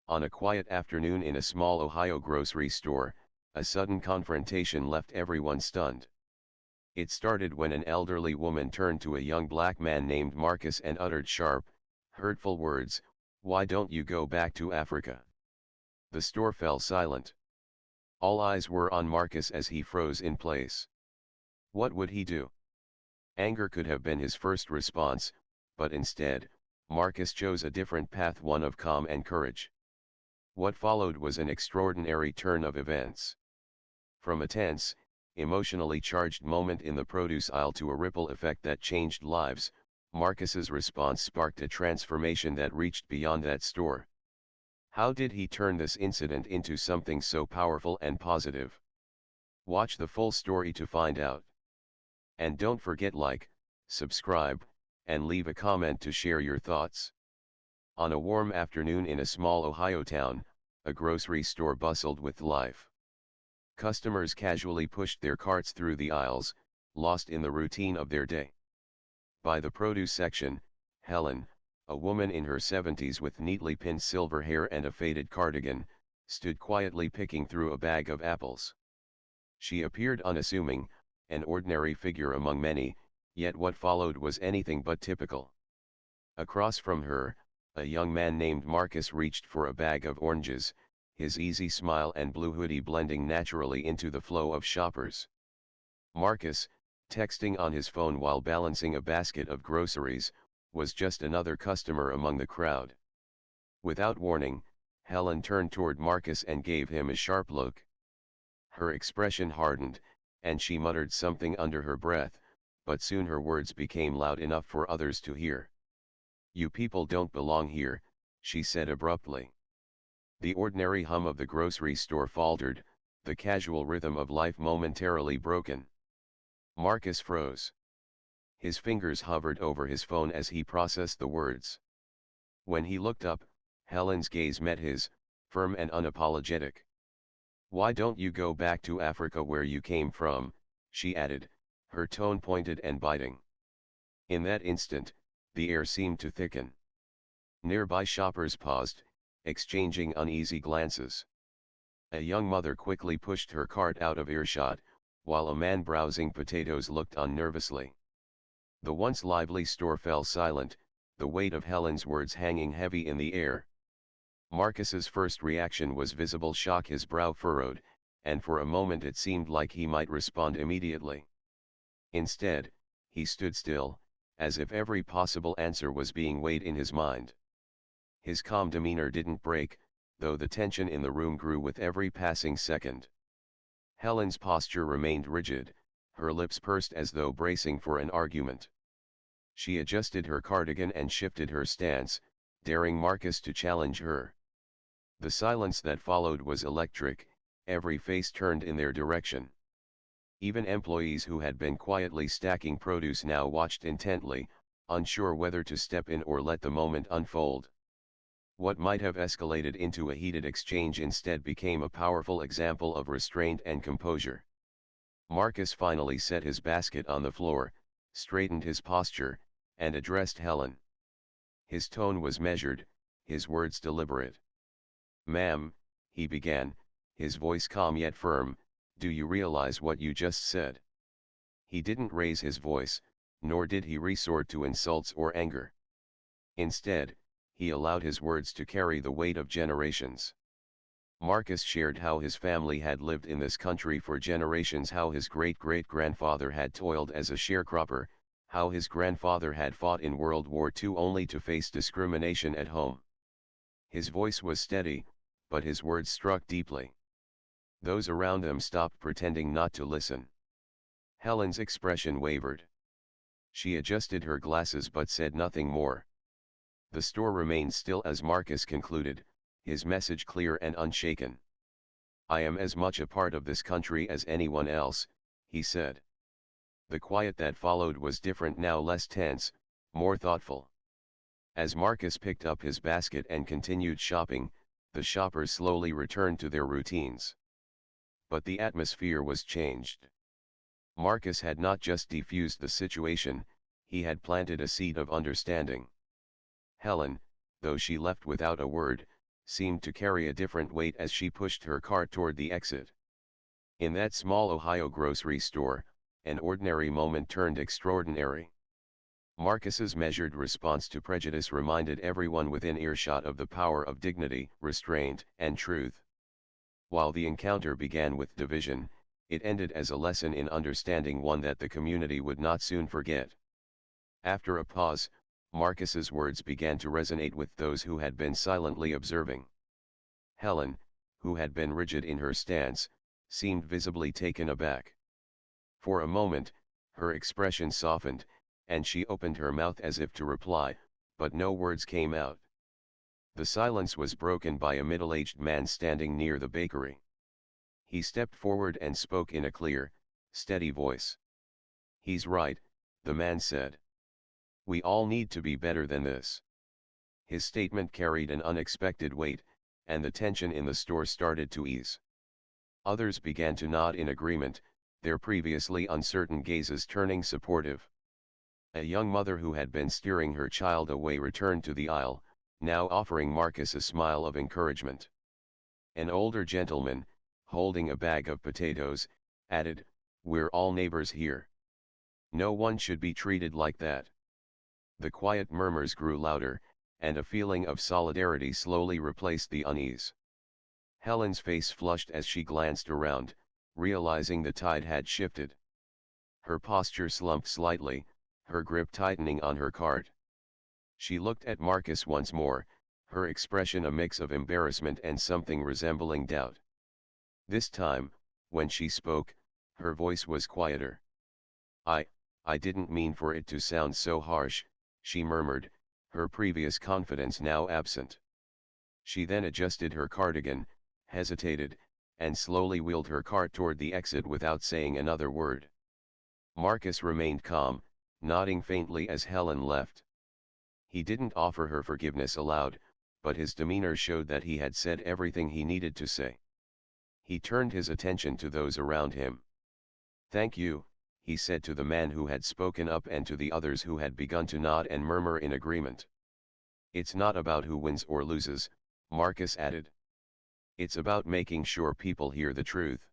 On a quiet afternoon in a small Ohio grocery store, a sudden confrontation left everyone stunned. It started when an elderly woman turned to a young black man named Marcus and uttered sharp, hurtful words, "Why don't you go back to Africa?" The store fell silent. All eyes were on Marcus as he froze in place. What would he do? Anger could have been his first response, but instead, Marcus chose a different path, one of calm and courage. What followed was an extraordinary turn of events. From a tense, emotionally charged moment in the produce aisle to a ripple effect that changed lives, Marcus's response sparked a transformation that reached beyond that store. How did he turn this incident into something so powerful and positive? Watch the full story to find out. And don't forget like, subscribe, and leave a comment to share your thoughts. On a warm afternoon in a small Ohio town, a grocery store bustled with life. Customers casually pushed their carts through the aisles, lost in the routine of their day. By the produce section, Helen, a woman in her 70s with neatly pinned silver hair and a faded cardigan, stood quietly picking through a bag of apples. She appeared unassuming, an ordinary figure among many, yet what followed was anything but typical. Across from her, a young man named Marcus reached for a bag of oranges, his easy smile and blue hoodie blending naturally into the flow of shoppers. Marcus, texting on his phone while balancing a basket of groceries, was just another customer among the crowd. Without warning, Helen turned toward Marcus and gave him a sharp look. Her expression hardened, and she muttered something under her breath, but soon her words became loud enough for others to hear. "You people don't belong here," she said abruptly. The ordinary hum of the grocery store faltered, the casual rhythm of life momentarily broken. Marcus froze. His fingers hovered over his phone as he processed the words. When he looked up, Helen's gaze met his, firm and unapologetic. "Why don't you go back to Africa where you came from?" she added, her tone pointed and biting. In that instant, the air seemed to thicken. Nearby shoppers paused, exchanging uneasy glances. A young mother quickly pushed her cart out of earshot, while a man browsing potatoes looked on nervously. The once lively store fell silent, the weight of Helen's words hanging heavy in the air. Marcus's first reaction was visible shock, his brow furrowed, and for a moment it seemed like he might respond immediately. Instead, he stood still, as if every possible answer was being weighed in his mind. His calm demeanor didn't break, though the tension in the room grew with every passing second. Helen's posture remained rigid, her lips pursed as though bracing for an argument. She adjusted her cardigan and shifted her stance, daring Marcus to challenge her. The silence that followed was electric, every face turned in their direction. Even employees who had been quietly stacking produce now watched intently, unsure whether to step in or let the moment unfold. What might have escalated into a heated exchange instead became a powerful example of restraint and composure. Marcus finally set his basket on the floor, straightened his posture, and addressed Helen. His tone was measured, his words deliberate. "Ma'am," he began, his voice calm yet firm, "do you realize what you just said?" He didn't raise his voice, nor did he resort to insults or anger. Instead, he allowed his words to carry the weight of generations. Marcus shared how his family had lived in this country for generations, how his great-great-grandfather had toiled as a sharecropper, how his grandfather had fought in World War II only to face discrimination at home. His voice was steady, but his words struck deeply. Those around them stopped pretending not to listen. Helen's expression wavered. She adjusted her glasses but said nothing more. The store remained still as Marcus concluded, his message clear and unshaken. "I am as much a part of this country as anyone else," he said. The quiet that followed was different now, less tense, more thoughtful. As Marcus picked up his basket and continued shopping, the shoppers slowly returned to their routines. But the atmosphere was changed. Marcus had not just defused the situation, he had planted a seed of understanding. Helen, though she left without a word, seemed to carry a different weight as she pushed her cart toward the exit. In that small Ohio grocery store, an ordinary moment turned extraordinary. Marcus's measured response to prejudice reminded everyone within earshot of the power of dignity, restraint, and truth. While the encounter began with division, it ended as a lesson in understanding, one that the community would not soon forget. After a pause, Marcus's words began to resonate with those who had been silently observing. Helen, who had been rigid in her stance, seemed visibly taken aback. For a moment, her expression softened, and she opened her mouth as if to reply, but no words came out. The silence was broken by a middle-aged man standing near the bakery. He stepped forward and spoke in a clear, steady voice. "He's right," the man said. "We all need to be better than this." His statement carried an unexpected weight, and the tension in the store started to ease. Others began to nod in agreement, their previously uncertain gazes turning supportive. A young mother who had been steering her child away returned to the aisle, now offering Marcus a smile of encouragement. An older gentleman, holding a bag of potatoes, added, "We're all neighbors here. No one should be treated like that." The quiet murmurs grew louder, and a feeling of solidarity slowly replaced the unease. Helen's face flushed as she glanced around, realizing the tide had shifted. Her posture slumped slightly, her grip tightening on her cart. She looked at Marcus once more, her expression a mix of embarrassment and something resembling doubt. This time, when she spoke, her voice was quieter. I didn't mean for it to sound so harsh," she murmured, her previous confidence now absent. She then adjusted her cardigan, hesitated, and slowly wheeled her cart toward the exit without saying another word. Marcus remained calm, nodding faintly as Helen left. He didn't offer her forgiveness aloud, but his demeanor showed that he had said everything he needed to say. He turned his attention to those around him. "Thank you," he said to the man who had spoken up and to the others who had begun to nod and murmur in agreement. "It's not about who wins or loses," Marcus added. "It's about making sure people hear the truth."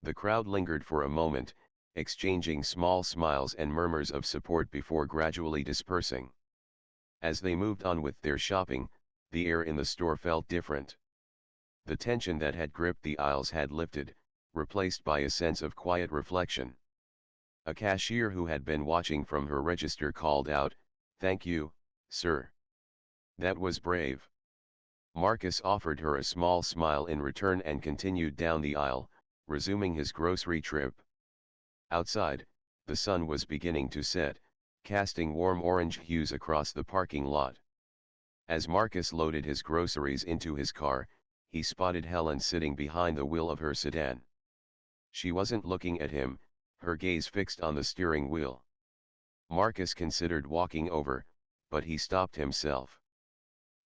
The crowd lingered for a moment, exchanging small smiles and murmurs of support before gradually dispersing. As they moved on with their shopping, the air in the store felt different. The tension that had gripped the aisles had lifted, replaced by a sense of quiet reflection. A cashier who had been watching from her register called out, "Thank you, sir. That was brave." Marcus offered her a small smile in return and continued down the aisle, resuming his grocery trip. Outside, the sun was beginning to set, casting warm orange hues across the parking lot. As Marcus loaded his groceries into his car, he spotted Helen sitting behind the wheel of her sedan. She wasn't looking at him, her gaze fixed on the steering wheel. Marcus considered walking over, but he stopped himself.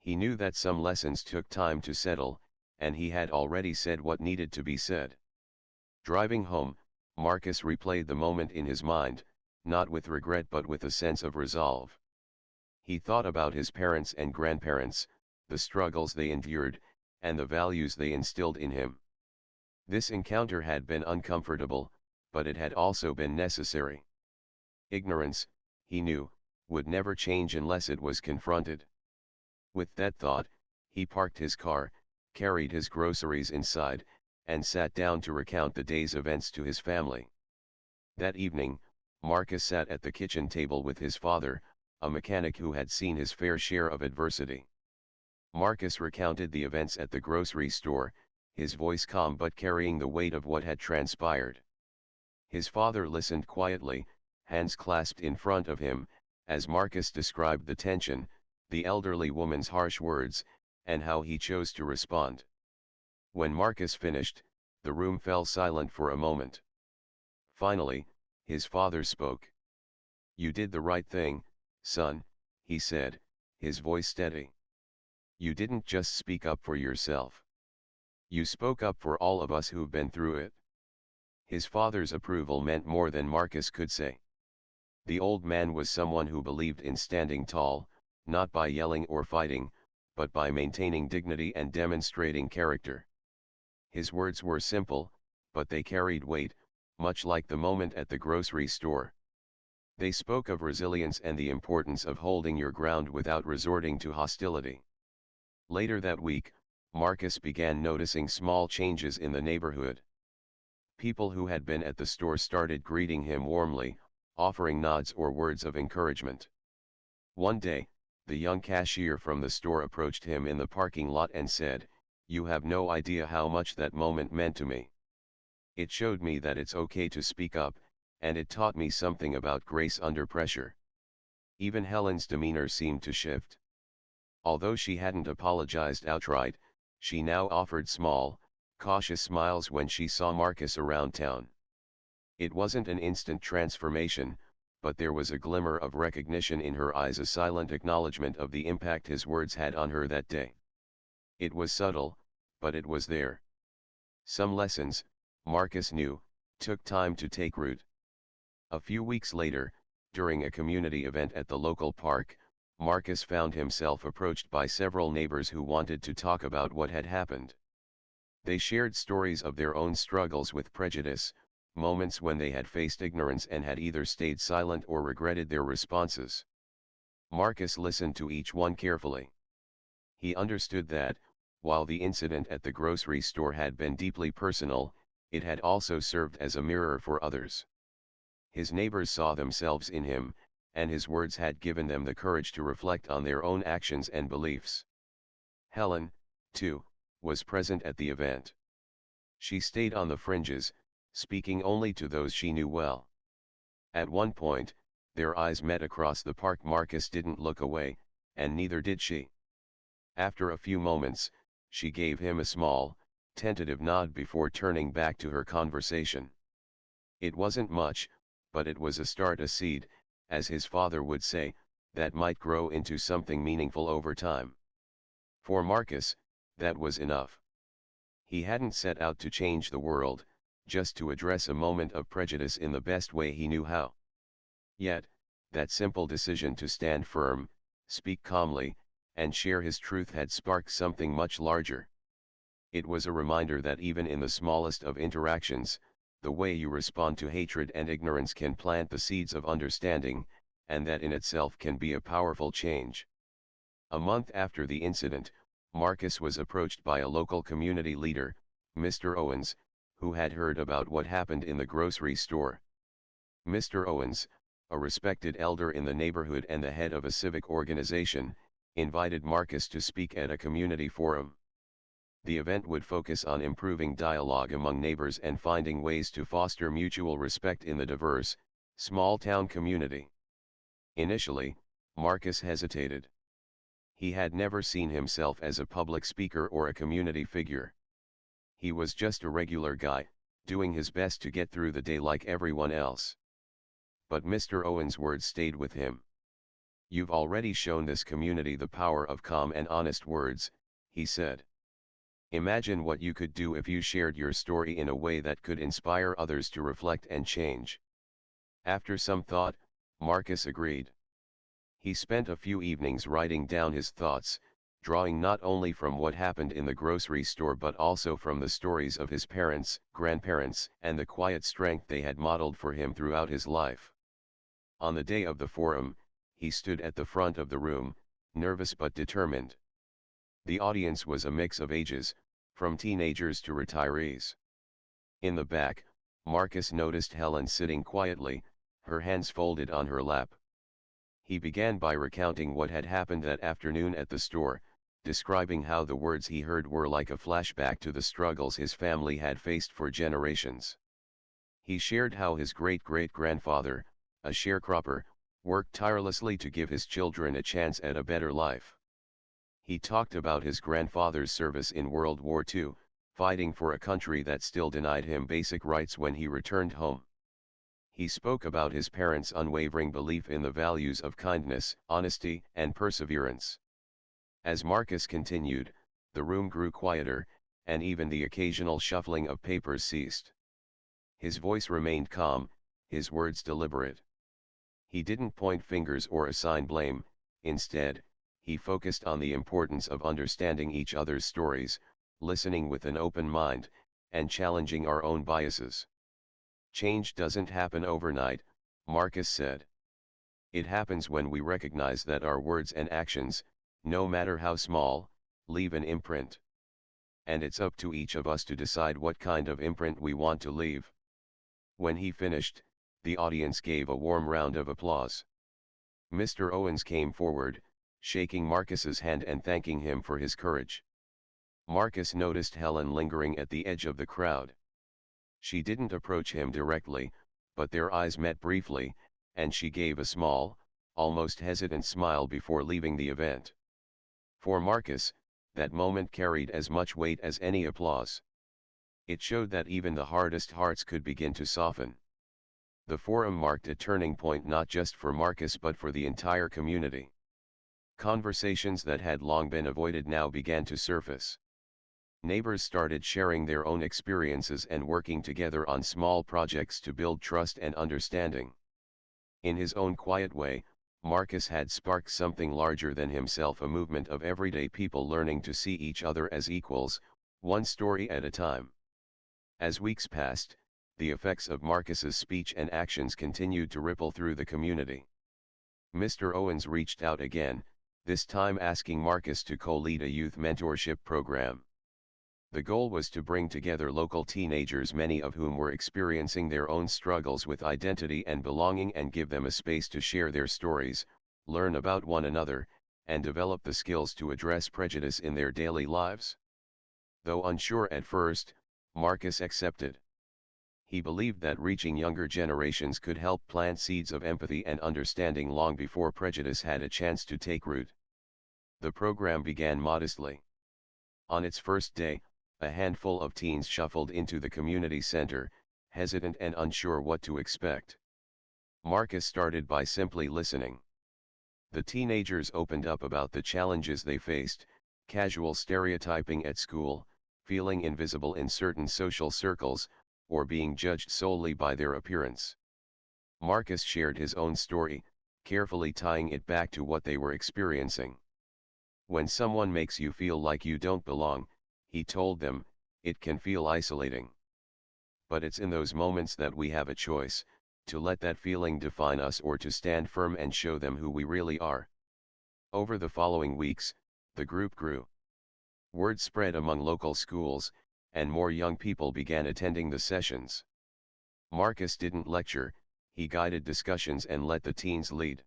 He knew that some lessons took time to settle, and he had already said what needed to be said. Driving home, Marcus replayed the moment in his mind, not with regret but with a sense of resolve. He thought about his parents and grandparents, the struggles they endured, and the values they instilled in him. This encounter had been uncomfortable, but it had also been necessary. Ignorance, he knew, would never change unless it was confronted. With that thought, he parked his car, carried his groceries inside, and sat down to recount the day's events to his family. That evening, Marcus sat at the kitchen table with his father, a mechanic who had seen his fair share of adversity. Marcus recounted the events at the grocery store, his voice calm but carrying the weight of what had transpired. His father listened quietly, hands clasped in front of him, as Marcus described the tension, the elderly woman's harsh words, and how he chose to respond. When Marcus finished, the room fell silent for a moment. Finally, his father spoke. "You did the right thing, son," he said, his voice steady. "You didn't just speak up for yourself. You spoke up for all of us who've been through it." His father's approval meant more than Marcus could say. The old man was someone who believed in standing tall, not by yelling or fighting, but by maintaining dignity and demonstrating character. His words were simple, but they carried weight, much like the moment at the grocery store. They spoke of resilience and the importance of holding your ground without resorting to hostility. Later that week, Marcus began noticing small changes in the neighborhood. People who had been at the store started greeting him warmly, offering nods or words of encouragement. One day, the young cashier from the store approached him in the parking lot and said, "You have no idea how much that moment meant to me. It showed me that it's okay to speak up, and it taught me something about grace under pressure." Even Helen's demeanor seemed to shift. Although she hadn't apologized outright, she now offered small, cautious smiles when she saw Marcus around town. It wasn't an instant transformation, but there was a glimmer of recognition in her eyes, a silent acknowledgement of the impact his words had on her that day. It was subtle, but it was there. Some lessons, Marcus knew, took time to take root. A few weeks later, during a community event at the local park, Marcus found himself approached by several neighbors who wanted to talk about what had happened. They shared stories of their own struggles with prejudice, moments when they had faced ignorance and had either stayed silent or regretted their responses. Marcus listened to each one carefully. He understood that, while the incident at the grocery store had been deeply personal, it had also served as a mirror for others. His neighbors saw themselves in him, and his words had given them the courage to reflect on their own actions and beliefs. Helen, too, was present at the event. She stayed on the fringes, speaking only to those she knew well. At one point, their eyes met across the park. Marcus didn't look away, and neither did she. After a few moments, she gave him a small, tentative nod before turning back to her conversation. It wasn't much, but it was a start, a seed, as his father would say, that might grow into something meaningful over time. For Marcus, that was enough. He hadn't set out to change the world, just to address a moment of prejudice in the best way he knew how. Yet, that simple decision to stand firm, speak calmly, and share his truth had sparked something much larger. It was a reminder that even in the smallest of interactions, the way you respond to hatred and ignorance can plant the seeds of understanding, and that in itself can be a powerful change. A month after the incident, Marcus was approached by a local community leader, Mr. Owens, who had heard about what happened in the grocery store. Mr. Owens, a respected elder in the neighborhood and the head of a civic organization, invited Marcus to speak at a community forum. The event would focus on improving dialogue among neighbors and finding ways to foster mutual respect in the diverse, small-town community. Initially, Marcus hesitated. He had never seen himself as a public speaker or a community figure. He was just a regular guy, doing his best to get through the day like everyone else. But Mr. Owens' words stayed with him. "You've already shown this community the power of calm and honest words," he said. "Imagine what you could do if you shared your story in a way that could inspire others to reflect and change." After some thought, Marcus agreed. He spent a few evenings writing down his thoughts, drawing not only from what happened in the grocery store but also from the stories of his parents, grandparents, and the quiet strength they had modeled for him throughout his life. On the day of the forum, he stood at the front of the room, nervous but determined. The audience was a mix of ages, from teenagers to retirees. In the back, Marcus noticed Helen sitting quietly, her hands folded on her lap. He began by recounting what had happened that afternoon at the store, describing how the words he heard were like a flashback to the struggles his family had faced for generations. He shared how his great-great-grandfather, a sharecropper, worked tirelessly to give his children a chance at a better life. He talked about his grandfather's service in World War II, fighting for a country that still denied him basic rights when he returned home. He spoke about his parents' unwavering belief in the values of kindness, honesty, and perseverance. As Marcus continued, the room grew quieter, and even the occasional shuffling of papers ceased. His voice remained calm, his words deliberate. He didn't point fingers or assign blame. Instead, he focused on the importance of understanding each other's stories, listening with an open mind, and challenging our own biases. Change doesn't happen overnight, Marcus said. It happens when we recognize that our words and actions, no matter how small, leave an imprint. And it's up to each of us to decide what kind of imprint we want to leave. When he finished, the audience gave a warm round of applause. Mr. Owens came forward, shaking Marcus's hand and thanking him for his courage. Marcus noticed Helen lingering at the edge of the crowd. She didn't approach him directly, but their eyes met briefly, and she gave a small, almost hesitant smile before leaving the event. For Marcus, that moment carried as much weight as any applause. It showed that even the hardest hearts could begin to soften. The forum marked a turning point not just for Marcus but for the entire community. Conversations that had long been avoided now began to surface. Neighbors started sharing their own experiences and working together on small projects to build trust and understanding. In his own quiet way, Marcus had sparked something larger than himself, a movement of everyday people learning to see each other as equals, one story at a time. As weeks passed, the effects of Marcus's speech and actions continued to ripple through the community. Mr. Owens reached out again, this time asking Marcus to co-lead a youth mentorship program. The goal was to bring together local teenagers, many of whom were experiencing their own struggles with identity and belonging, and give them a space to share their stories, learn about one another, and develop the skills to address prejudice in their daily lives. Though unsure at first, Marcus accepted. He believed that reaching younger generations could help plant seeds of empathy and understanding long before prejudice had a chance to take root. The program began modestly. On its first day, a handful of teens shuffled into the community center, hesitant and unsure what to expect. Marcus started by simply listening. The teenagers opened up about the challenges they faced: casual stereotyping at school, feeling invisible in certain social circles, or being judged solely by their appearance. Marcus shared his own story, carefully tying it back to what they were experiencing. When someone makes you feel like you don't belong, he told them, it can feel isolating. But it's in those moments that we have a choice, to let that feeling define us or to stand firm and show them who we really are. Over the following weeks, the group grew. Word spread among local schools, and more young people began attending the sessions. Marcus didn't lecture, he guided discussions and let the teens lead.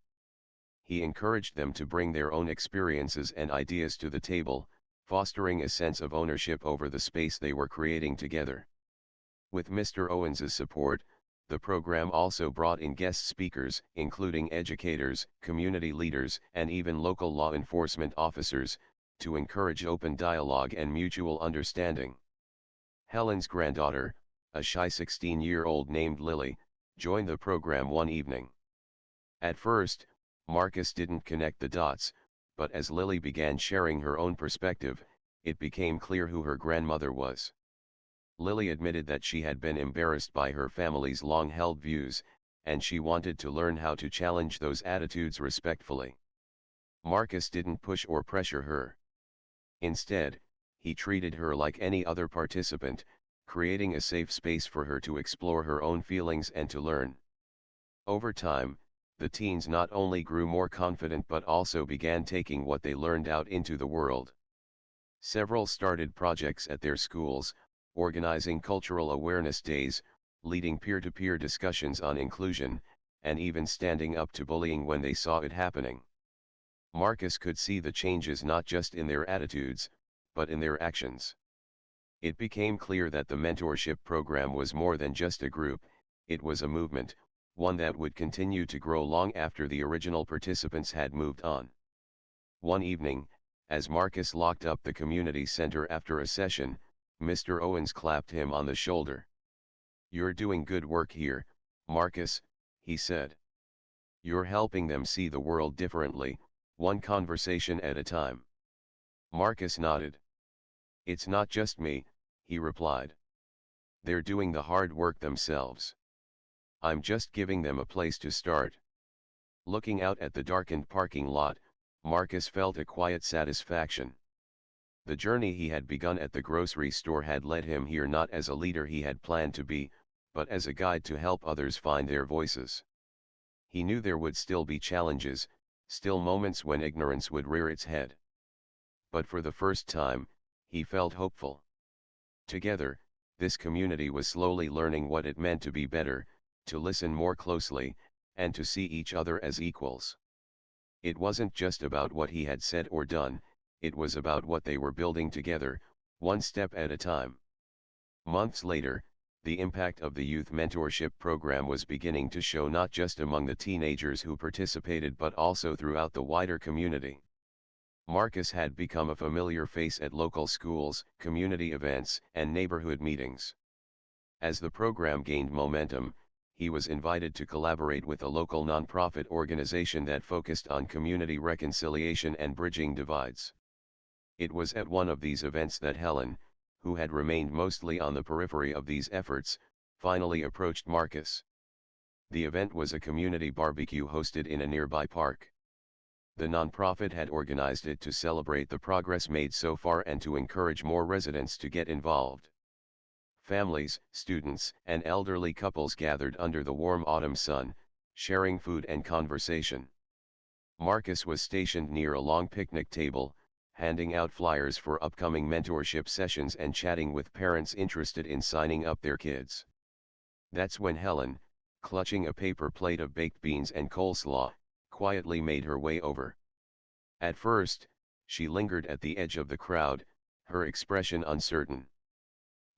He encouraged them to bring their own experiences and ideas to the table, fostering a sense of ownership over the space they were creating together. With Mr. Owens's support, the program also brought in guest speakers, including educators, community leaders, and even local law enforcement officers, to encourage open dialogue and mutual understanding. Helen's granddaughter, a shy 16-year-old named Lily, joined the program one evening. At first, Marcus didn't connect the dots, but as Lily began sharing her own perspective, it became clear who her grandmother was. Lily admitted that she had been embarrassed by her family's long-held views, and she wanted to learn how to challenge those attitudes respectfully. Marcus didn't push or pressure her. Instead, he treated her like any other participant, creating a safe space for her to explore her own feelings and to learn. Over time, the teens not only grew more confident but also began taking what they learned out into the world. Several started projects at their schools, organizing cultural awareness days, leading peer-to-peer discussions on inclusion, and even standing up to bullying when they saw it happening. Marcus could see the changes not just in their attitudes, but in their actions. It became clear that the mentorship program was more than just a group, it was a movement, one that would continue to grow long after the original participants had moved on. One evening, as Marcus locked up the community center after a session, Mr. Owens clapped him on the shoulder. "You're doing good work here, Marcus," he said. "You're helping them see the world differently, one conversation at a time." Marcus nodded. "It's not just me," he replied. "They're doing the hard work themselves. I'm just giving them a place to start." Looking out at the darkened parking lot, Marcus felt a quiet satisfaction. The journey he had begun at the grocery store had led him here not as a leader he had planned to be, but as a guide to help others find their voices. He knew there would still be challenges, still moments when ignorance would rear its head. But for the first time, he felt hopeful. Together, this community was slowly learning what it meant to be better, to listen more closely, and to see each other as equals. It wasn't just about what he had said or done, it was about what they were building together, one step at a time. Months later, the impact of the youth mentorship program was beginning to show not just among the teenagers who participated but also throughout the wider community. Marcus had become a familiar face at local schools, community events, and neighborhood meetings. As the program gained momentum, he was invited to collaborate with a local nonprofit organization that focused on community reconciliation and bridging divides. It was at one of these events that Helen, who had remained mostly on the periphery of these efforts, finally approached Marcus. The event was a community barbecue hosted in a nearby park. The nonprofit had organized it to celebrate the progress made so far and to encourage more residents to get involved. Families, students, and elderly couples gathered under the warm autumn sun, sharing food and conversation. Marcus was stationed near a long picnic table, handing out flyers for upcoming mentorship sessions and chatting with parents interested in signing up their kids. That's when Helen, clutching a paper plate of baked beans and coleslaw, quietly made her way over. At first, she lingered at the edge of the crowd, her expression uncertain.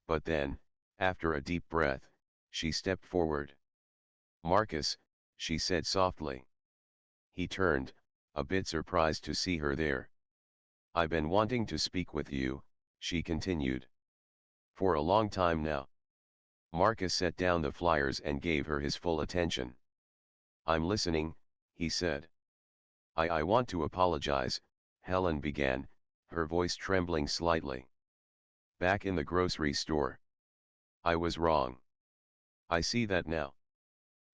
But then, after a deep breath, she stepped forward. "Marcus," she said softly. He turned, a bit surprised to see her there. "I've been wanting to speak with you," she continued. "For a long time now." Marcus set down the flyers and gave her his full attention. "I'm listening," he said. I want to apologize," Helen began, her voice trembling slightly. "Back in the grocery store. I was wrong. I see that now.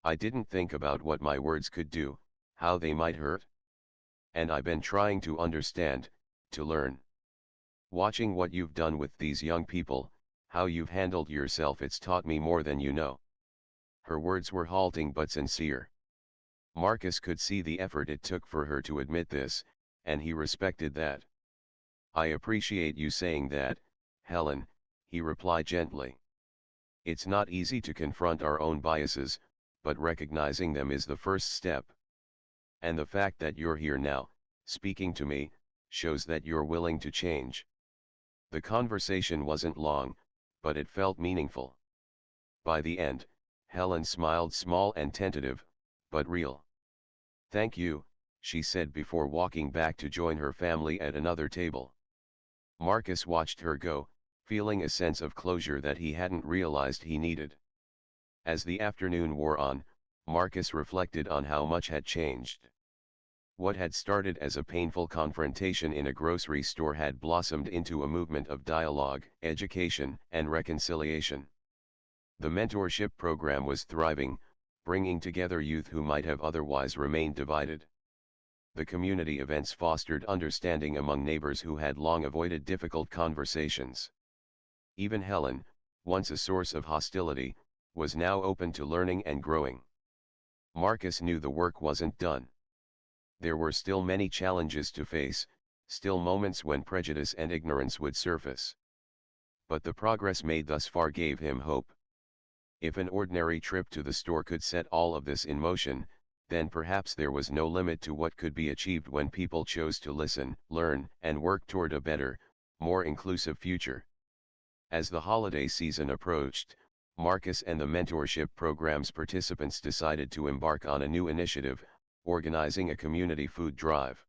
I didn't think about what my words could do, how they might hurt. And I've been trying to understand, to learn. Watching what you've done with these young people, how you've handled yourself, it's taught me more than you know." Her words were halting but sincere. Marcus could see the effort it took for her to admit this, and he respected that. "I appreciate you saying that, Helen," he replied gently. "It's not easy to confront our own biases, but recognizing them is the first step. And the fact that you're here now, speaking to me, shows that you're willing to change." The conversation wasn't long, but it felt meaningful. By the end, Helen smiled, small and tentative, but real. "Thank you," she said before walking back to join her family at another table. Marcus watched her go, feeling a sense of closure that he hadn't realized he needed. As the afternoon wore on, Marcus reflected on how much had changed. What had started as a painful confrontation in a grocery store had blossomed into a movement of dialogue, education, and reconciliation. The mentorship program was thriving, bringing together youth who might have otherwise remained divided. The community events fostered understanding among neighbors who had long avoided difficult conversations. Even Helen, once a source of hostility, was now open to learning and growing. Marcus knew the work wasn't done. There were still many challenges to face, still moments when prejudice and ignorance would surface. But the progress made thus far gave him hope. If an ordinary trip to the store could set all of this in motion, then perhaps there was no limit to what could be achieved when people chose to listen, learn, and work toward a better, more inclusive future. As the holiday season approached, Marcus and the mentorship program's participants decided to embark on a new initiative, organizing a community food drive.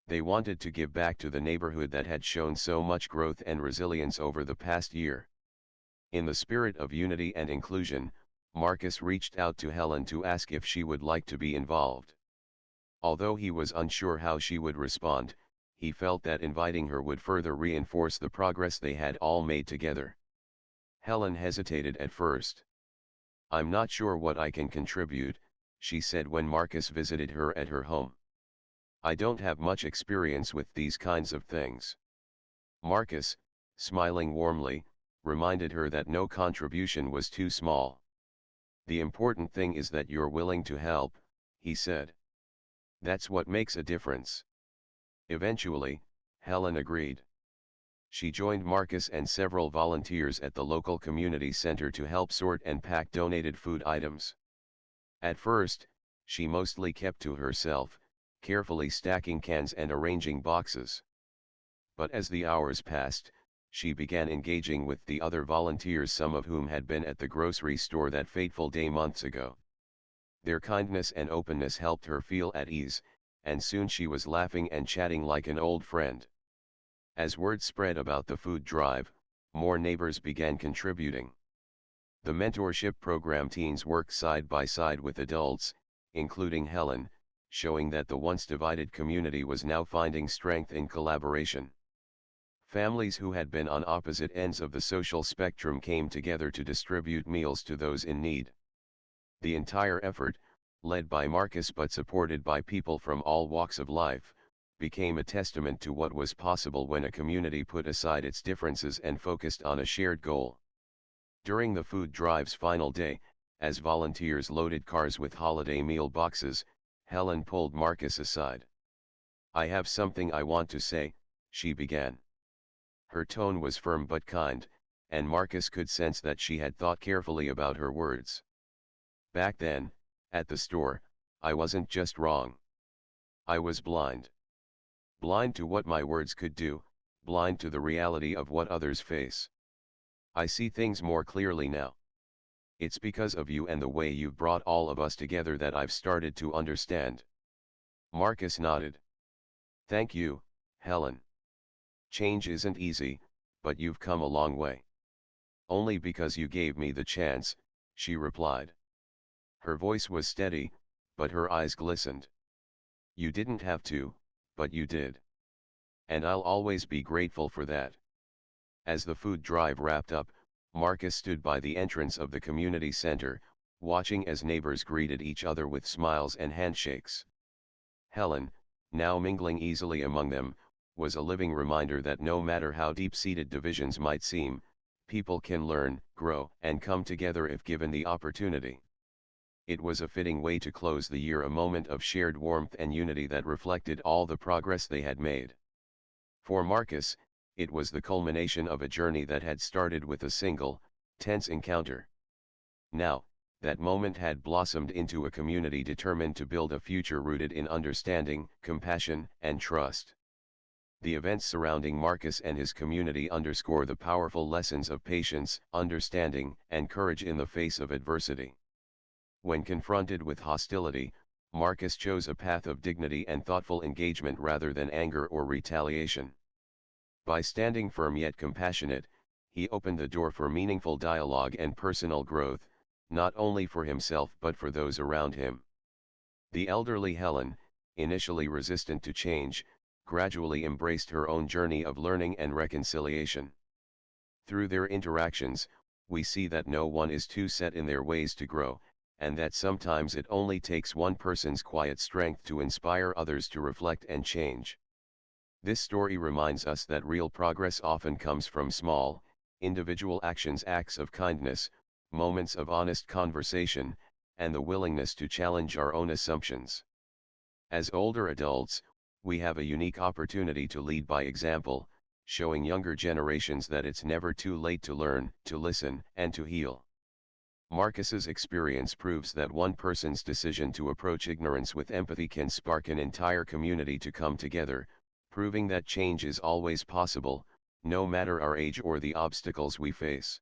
They wanted to give back to the neighborhood that had shown so much growth and resilience over the past year. In the spirit of unity and inclusion, Marcus reached out to Helen to ask if she would like to be involved. Although he was unsure how she would respond, he felt that inviting her would further reinforce the progress they had all made together. Helen hesitated at first. "I'm not sure what I can contribute," she said when Marcus visited her at her home. I don't have much experience with these kinds of things. Marcus, smiling warmly, reminded her that no contribution was too small. The important thing is that you're willing to help, he said. That's what makes a difference. Eventually, Helen agreed. She joined Marcus and several volunteers at the local community center to help sort and pack donated food items. At first, she mostly kept to herself, carefully stacking cans and arranging boxes. But as the hours passed, she began engaging with the other volunteers, some of whom had been at the grocery store that fateful day months ago. Their kindness and openness helped her feel at ease, and soon she was laughing and chatting like an old friend. As word spread about the food drive, more neighbors began contributing. The mentorship program teens work side by side with adults, including Helen, showing that the once divided community was now finding strength in collaboration. Families who had been on opposite ends of the social spectrum came together to distribute meals to those in need. The entire effort, led by Marcus but supported by people from all walks of life, became a testament to what was possible when a community put aside its differences and focused on a shared goal. During the food drive's final day, as volunteers loaded cars with holiday meal boxes, Helen pulled Marcus aside. "I have something I want to say," she began. Her tone was firm but kind, and Marcus could sense that she had thought carefully about her words. "Back then, at the store, I wasn't just wrong. I was blind. Blind to what my words could do, blind to the reality of what others face. I see things more clearly now. It's because of you and the way you've brought all of us together that I've started to understand." Marcus nodded. "Thank you, Helen. Change isn't easy, but you've come a long way." "Only because you gave me the chance," she replied. Her voice was steady, but her eyes glistened. "You didn't have to, but you did. And I'll always be grateful for that." As the food drive wrapped up, Marcus stood by the entrance of the community center, watching as neighbors greeted each other with smiles and handshakes. Helen, now mingling easily among them, was a living reminder that no matter how deep-seated divisions might seem, people can learn, grow, and come together if given the opportunity. It was a fitting way to close the year, a moment of shared warmth and unity that reflected all the progress they had made. For Marcus, it was the culmination of a journey that had started with a single, tense encounter. Now, that moment had blossomed into a community determined to build a future rooted in understanding, compassion, and trust. The events surrounding Marcus and his community underscore the powerful lessons of patience, understanding, and courage in the face of adversity. When confronted with hostility, Marcus chose a path of dignity and thoughtful engagement rather than anger or retaliation. By standing firm yet compassionate, he opened the door for meaningful dialogue and personal growth, not only for himself but for those around him. The elderly Helen, initially resistant to change, gradually embraced her own journey of learning and reconciliation. Through their interactions, we see that no one is too set in their ways to grow, and that sometimes it only takes one person's quiet strength to inspire others to reflect and change. This story reminds us that real progress often comes from small, individual actions, acts of kindness, moments of honest conversation, and the willingness to challenge our own assumptions. As older adults, we have a unique opportunity to lead by example, showing younger generations that it's never too late to learn, to listen, and to heal. Marcus's experience proves that one person's decision to approach ignorance with empathy can spark an entire community to come together, proving that change is always possible, no matter our age or the obstacles we face.